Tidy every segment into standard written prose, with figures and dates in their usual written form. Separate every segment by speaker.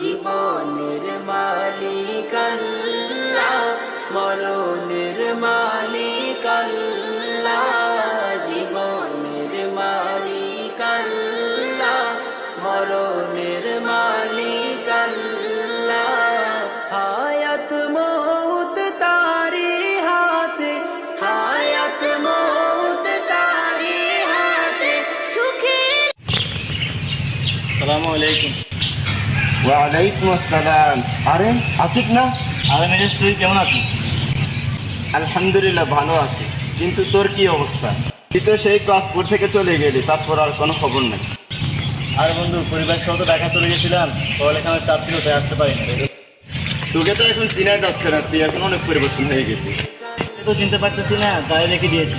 Speaker 1: জীবনের মালিক আল্লাহ, মরণের মালিক আল্লাহ। জীবনের মালিক আল্লাহ, মরণের মালিক আল্লাহ। হায়াত মৌত তারি হাতে, হায়াত মৌত তারি হাতে। সুখের
Speaker 2: আসসালামু আলাইকুম।
Speaker 3: ওয়ালাইকুম আসসালাম। আরে আসিফ না?
Speaker 2: আরে মেজাজ, তুই কেমন আছিস?
Speaker 3: আলহামদুলিল্লাহ ভালো আছি, কিন্তু তোর কি অবস্থা? তুই তো সেই ক্লাসপুর থেকে চলে গেলি, তারপর আর কোনো খবর নেই।
Speaker 2: আর বন্ধু, পরিবার সহ তো ঢাকা চলে গেছিলাম, পড়ালেখার চাপ ছিল তাই আসতে পারিনি।
Speaker 3: তোকে তো এখন চিনাই যাচ্ছে না, তুই এখন অনেক পরিবর্তন হয়ে গেছিস।
Speaker 2: তো চিনতে পারতেছি না, তাই রেখে দিয়েছি।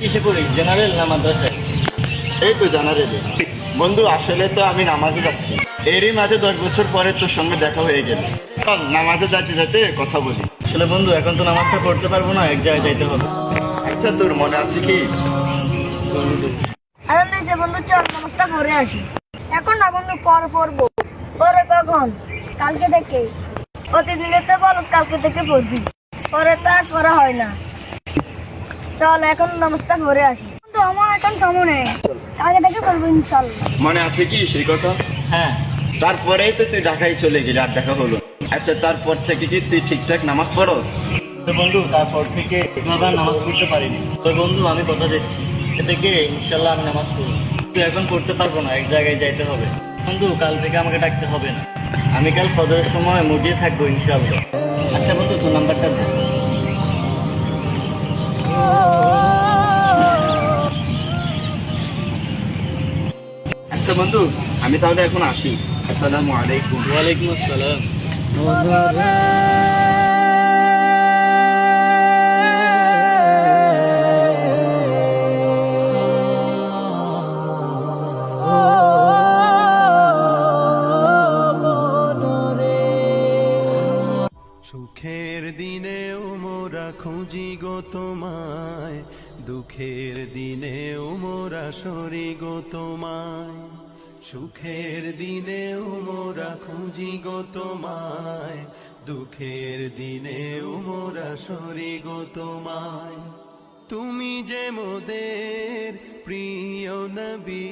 Speaker 2: কিসে পড়িস, জেনারেল না মাদ্রাসায়?
Speaker 3: এই তো জানা রে বন্ধু, আসলে তো আমি নামাজে যাচ্ছি। এরই মাঝে 10 বছর পরে তোর সঙ্গে দেখা হয়ে গেল। চল নামাজে যাইতে যাইতে কথা বলি।
Speaker 2: আসলে বন্ধু, এখন তো নামাজটা পড়তে পারবো না, এক জায়গায় যাইতে হবে।
Speaker 3: আচ্ছা, তোর মনে আছে কি?
Speaker 4: আনন্দ হয়েছে বন্ধু, চল নামাজটা পড়ে আসি। এখন না বন্ধু, পরে পড়বো। পরে কখন? কালকে থেকে। প্রতিদিনে তো বল কালকে থেকে পড়বি, পরে তো আর পড়া হয় না। চল এখন নামাজটা পড়ে আসি। কিন্তু আমার এখন সময় নেই, কালকে থেকে পড়বো ইনশাল্লাহ।
Speaker 3: মনে আছে কি সেই কথা?
Speaker 2: হ্যাঁ।
Speaker 3: তারপরেই তো তুই ঢাকায় চলে গেলি, আর দেখা হলো। আচ্ছা, তারপর থেকে কি তুই ঠিকঠাক নামাজ পড়স?
Speaker 2: তো বন্ধু, তারপর থেকে এভাবে আর নামাজ পড়তে পারিনি। তো বন্ধু, আমি কথা দিচ্ছি, এ থেকে ইনশাল্লাহ আমি নামাজ পড়বো। তুই এখন পড়তে পারবো না, এক জায়গায় যাইতে হবে। বন্ধু, কাল থেকে আমাকে ডাকতে হবে না, আমি কাল ফজরের সময় মুড়িয়ে থাকবো ইনশাল্লাহ। আচ্ছা বন্ধু, তোর নাম্বারটা দে।
Speaker 3: আচ্ছা বন্ধু, আমি তাহলে এখন আসি। আসসালামু আলাইকুম।
Speaker 2: ওয়ালাইকুম আসসালাম।
Speaker 5: সুখের দিনেও মোরা খুঁজি গো তোমায়, দুঃখের দিনেও মোরা সরি গো তোমায়। সুখের দিনেও মোরা খুঁজি গো তোমায়, দুঃখের দিনেও মোরা সরি গো তোমায়। তুমি যে মোদের প্রিয় নবী,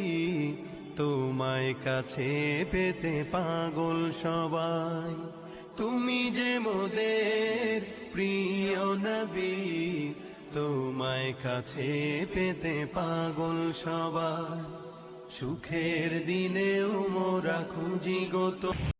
Speaker 5: তোমায় কাছে পেতে পাগল সবাই। তুমি যে মোদের প্রিয় নবী, তোমায় কাছে পেতে পাগল সবাই। সুখের দিনেও মোরা খুঁজি গো